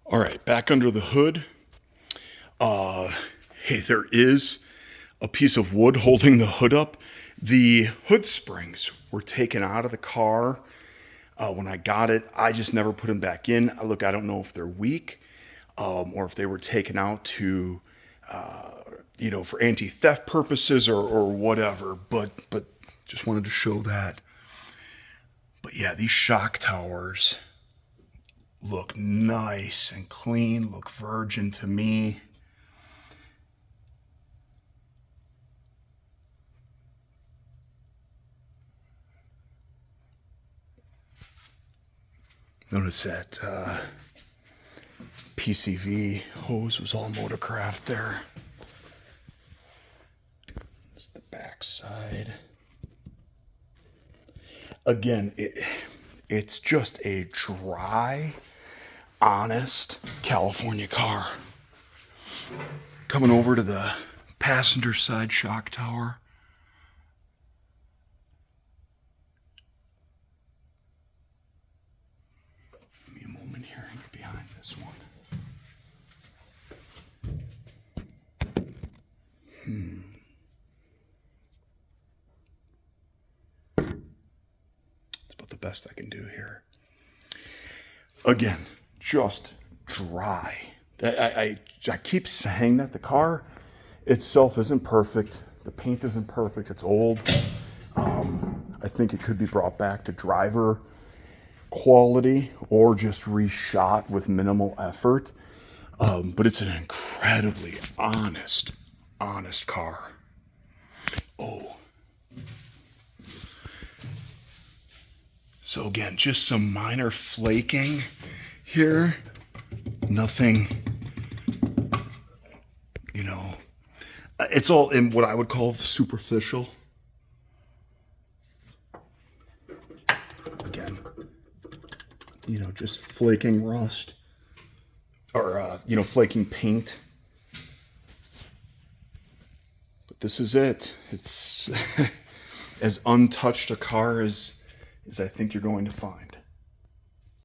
All right, back under the hood. Hey, there is a piece of wood holding the hood up. The hood springs were taken out of the car when I got it. I just never put them back in. Look, I don't know if they're weak or if they were taken out to, for anti-theft purposes or whatever. But just wanted to show that. But yeah, these shock towers look nice and clean, look virgin to me. Notice that PCV hose was all Motorcraft there. It's the back side. Again, it's just a dry, honest California car. Coming over to the passenger side shock tower. Give me a moment here and get behind this one. It's about the best I can do here. Again, just dry. I keep saying that the car itself isn't perfect. The paint isn't perfect. It's old. I think it could be brought back to driver quality or just reshot with minimal effort. But it's an incredibly honest car. Oh. So again, just some minor flaking here. Nothing, it's all in what I would call superficial. Again, just flaking rust or, flaking paint. But this is it. It's as untouched a car as I think you're going to find.